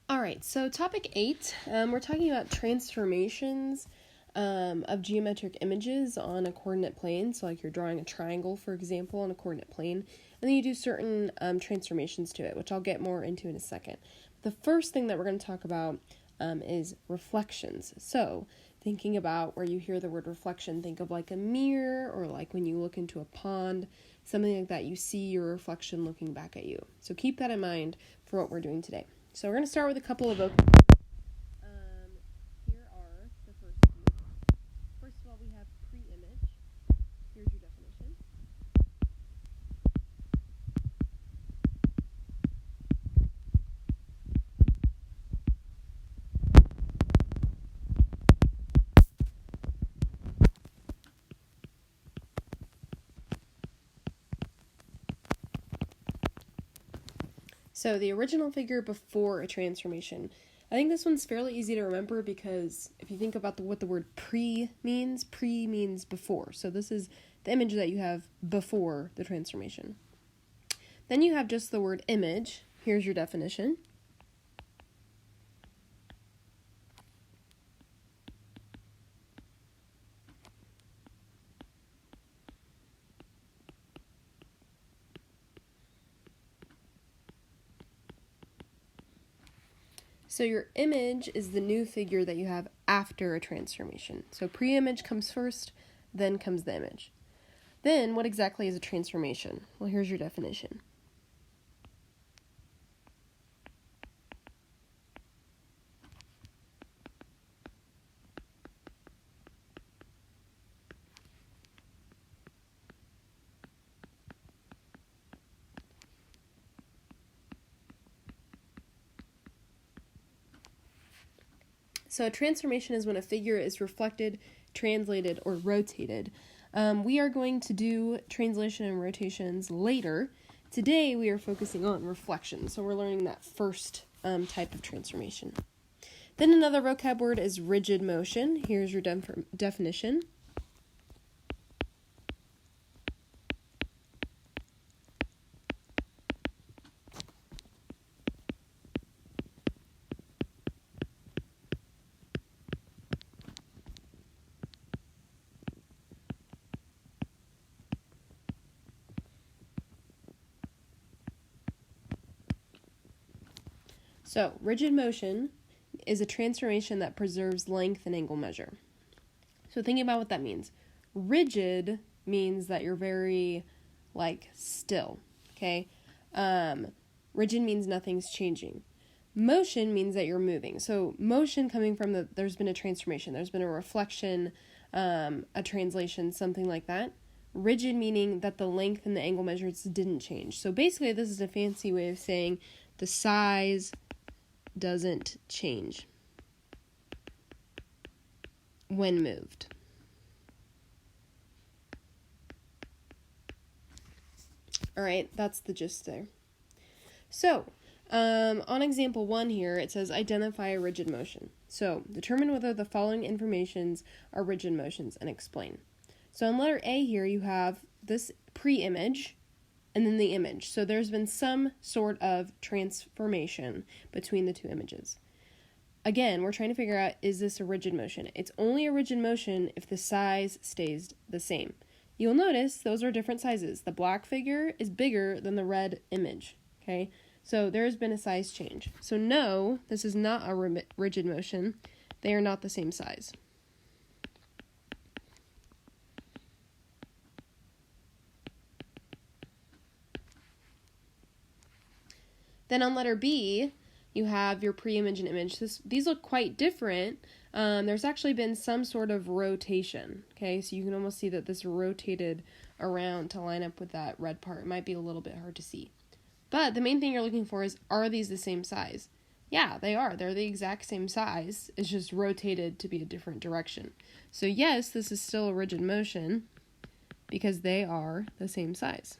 All right, so topic 8, we're talking about transformations of geometric images on a coordinate plane. So like you're drawing a triangle, for example, on a coordinate plane, and then you do certain transformations to it, which I'll get more into in a second. The first thing that we're going to talk about is reflections. So thinking about where you hear the word reflection, think of like a mirror or like when you look into a pond, something like that. You see your reflection looking back at you. So keep that in mind for what we're doing today. So we're going to start with a couple of vocab. Here are the first few. First of all, we have pre-image. Here's your definition. So the original figure before a transformation. I think this one's fairly easy to remember because if you think about what the word pre means before. So this is the image that you have before the transformation. Then you have just the word image. Here's your definition. So your image is the new figure that you have after a transformation. So pre-image comes first, then comes the image. Then what exactly is a transformation? Well, here's your definition. So a transformation is when a figure is reflected, translated, or rotated. We are going to do translation and rotations later. Today we are focusing on reflection, so we're learning that first type of transformation. Then another vocab word is rigid motion. Here's your definition. So, rigid motion is a transformation that preserves length and angle measure. So, thinking about what that means. Rigid means that you're very, still, okay? Rigid means nothing's changing. Motion means that you're moving. So, motion coming from there's been a transformation. There's been a reflection, a translation, something like that. Rigid meaning that the length and the angle measures didn't change. So, basically, this is a fancy way of saying the size doesn't change when moved. All right, that's the gist there. So, on example 1 here, it says identify a rigid motion. So, determine whether the following informations are rigid motions and explain. So, in letter A here, you have this pre-image and then the image. So there's been some sort of transformation between the two images. Again, we're trying to figure out, is this a rigid motion? It's only a rigid motion if the size stays the same. You'll notice those are different sizes. The black figure is bigger than the red image, okay? So there's been a size change. So no, this is not a rigid motion. They are not the same size. Then on letter B, you have your pre-image and image. These look quite different. There's actually been some sort of rotation, okay? So you can almost see that this rotated around to line up with that red part. It might be a little bit hard to see. But the main thing you're looking for is, are these the same size? Yeah, they are. They're the exact same size. It's just rotated to be a different direction. So yes, this is still a rigid motion because they are the same size.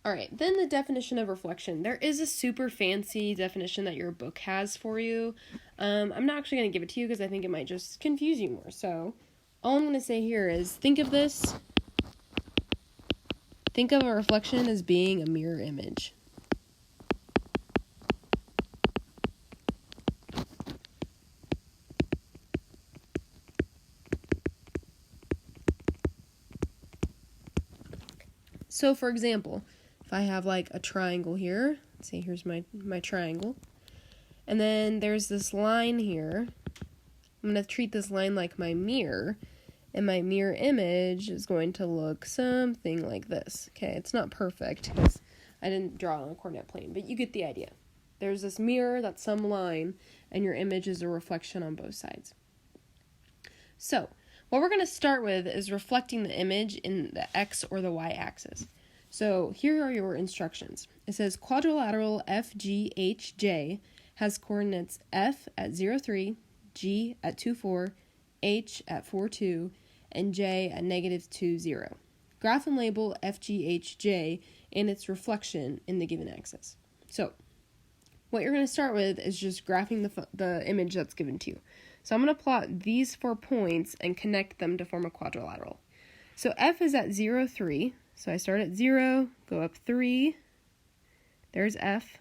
All right, then the definition of reflection. There is a super fancy definition that your book has for you. I'm not actually going to give it to you because I think it might just confuse you more. So all I'm going to say here is think of think of a reflection as being a mirror image. So for example, if I have like a triangle here, let's say here's my triangle, and then there's this line here, I'm going to treat this line like my mirror, and my mirror image is going to look something like this. Okay, it's not perfect because I didn't draw it on a coordinate plane, but you get the idea. There's this mirror that's some line, and your image is a reflection on both sides. So, what we're going to start with is reflecting the image in the x or the y axis. So, here are your instructions. It says quadrilateral FGHJ has coordinates f at 0, 3, g at 2, 4, h at 4, 2, and j at -2, 0. Graph and label FGHJ and its reflection in the given axis. So, what you're going to start with is just graphing the image that's given to you. So I'm going to plot these 4 points and connect them to form a quadrilateral. So F is at 0, 3. So I start at 0, go up 3. There's F.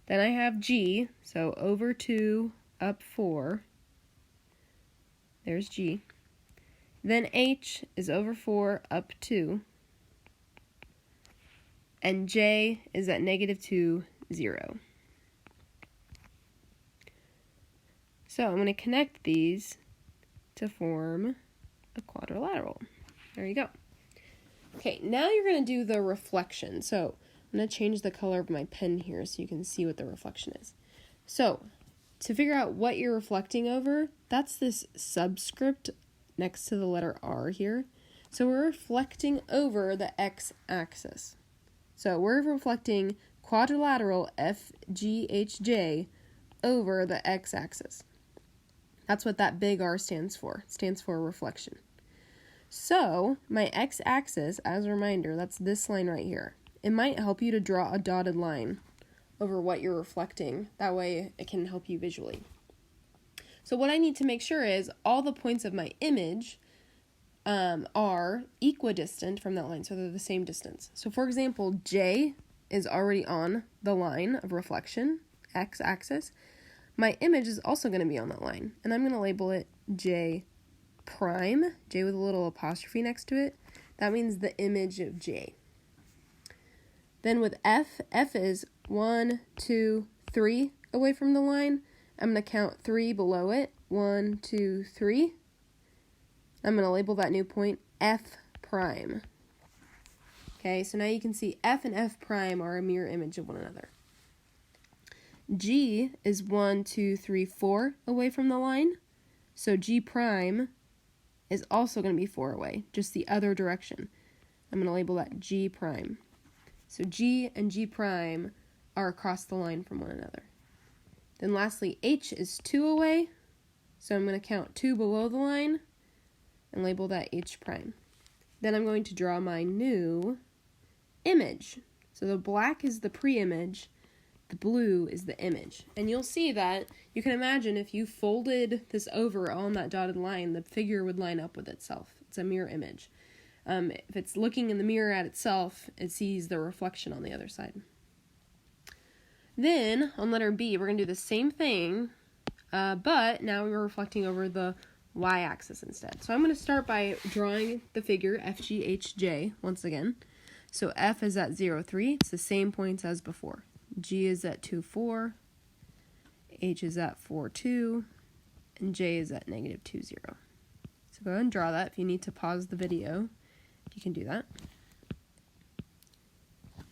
Then I have G. So over 2, up 4. There's G. Then H is over 4, up 2. And J is at -2, 0. So I'm going to connect these to form a quadrilateral. There you go. Okay, now you're going to do the reflection. So I'm going to change the color of my pen here so you can see what the reflection is. So to figure out what you're reflecting over, that's this subscript next to the letter R here. So we're reflecting over the x-axis. So we're reflecting quadrilateral FGHJ over the x-axis. That's what that big R stands for. It stands for reflection. So my x-axis, as a reminder, that's this line right here. It might help you to draw a dotted line over what you're reflecting. That way it can help you visually. So what I need to make sure is all the points of my image are equidistant from that line, so they're the same distance. So for example, J is already on the line of reflection, x-axis. My image is also going to be on that line, and I'm going to label it J prime, J with a little apostrophe next to it. That means the image of J. Then with F, F is 1, 2, 3 away from the line. I'm going to count 3 below it. 1, 2, 3. I'm going to label that new point F prime. Okay, so now you can see F and F prime are a mirror image of one another. G is 1, 2, 3, 4 away from the line. So G prime is also going to be 4 away, just the other direction. I'm going to label that G prime. So G and G prime are across the line from one another. Then lastly, H is 2 away. So I'm going to count 2 below the line and label that H prime. Then I'm going to draw my new image. So the black is the pre-image. The blue is the image. And you'll see that you can imagine if you folded this over on that dotted line, the figure would line up with itself. It's a mirror image. If it's looking in the mirror at itself, it sees the reflection on the other side. Then, on letter B, we're going to do the same thing, but now we're reflecting over the y-axis instead. So I'm going to start by drawing the figure FGHJ once again. So F is at 0, 3. It's the same points as before. G is at 2, 4, H is at 4, 2, and J is at -2, 0. So go ahead and draw that. If you need to pause the video, you can do that.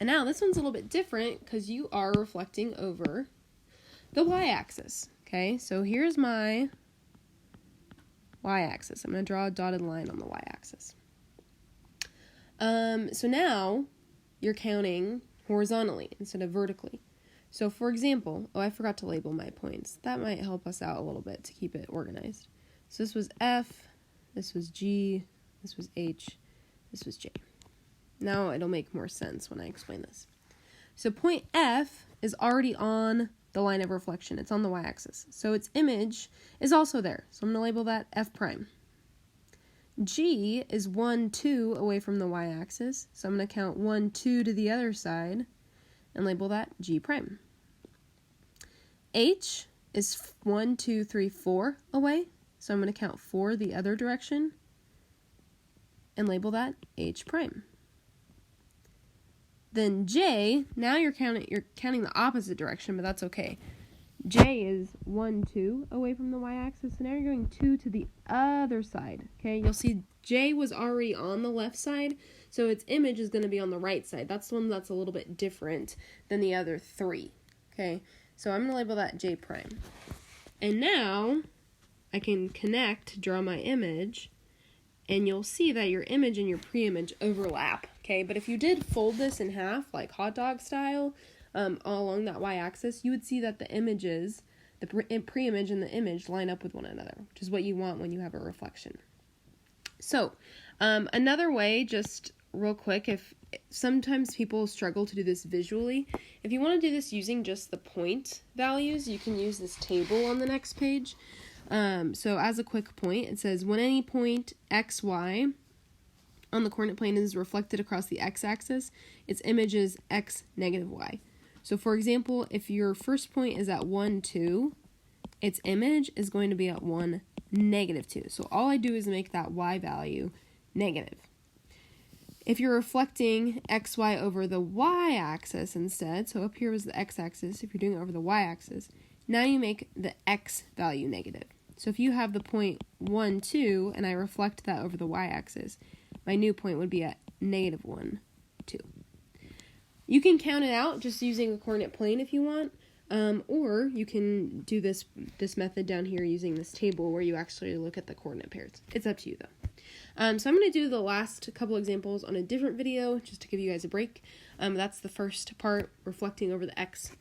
And now this one's a little bit different because you are reflecting over the y-axis. Okay, so here's my y-axis. I'm going to draw a dotted line on the y-axis. So now you're counting horizontally instead of vertically. So for example, I forgot to label my points. That might help us out a little bit to keep it organized. So this was F, this was G, this was H, this was J. Now it'll make more sense when I explain this. So point F is already on the line of reflection. It's on the y-axis. So its image is also there. So I'm going to label that F prime. G is 1, 2 away from the y-axis, so I'm going to count 1, 2 to the other side and label that G prime. H is 1, 2, 3, 4 away, so I'm going to count 4 the other direction and label that H prime. Then J, now you're counting the opposite direction, but that's okay. J is 1, 2 away from the y-axis, so now you're going 2 to the other side, okay? You'll see J was already on the left side, so its image is going to be on the right side. That's the one that's a little bit different than the other 3, okay? So I'm going to label that J prime. And now I can draw my image, and you'll see that your image and your pre-image overlap, okay? But if you did fold this in half, like hot dog style, all along that y-axis, you would see that the images, the pre-image and the image line up with one another, which is what you want when you have a reflection. So, another way, just real quick, if sometimes people struggle to do this visually, if you want to do this using just the point values, you can use this table on the next page. So as a quick point, it says when any point x, y on the coordinate plane is reflected across the x-axis, its image is x negative y. So for example, if your first point is at 1, 2, its image is going to be at 1, negative 2. So all I do is make that y value negative. If you're reflecting xy over the y-axis instead, so up here was the x-axis, if you're doing it over the y-axis, now you make the x value negative. So if you have the point 1, 2, and I reflect that over the y-axis, my new point would be at negative 1, 2. You can count it out just using a coordinate plane if you want, or you can do this method down here using this table where you actually look at the coordinate pairs. It's up to you though. So I'm going to do the last couple examples on a different video just to give you guys a break. That's the first part, reflecting over the x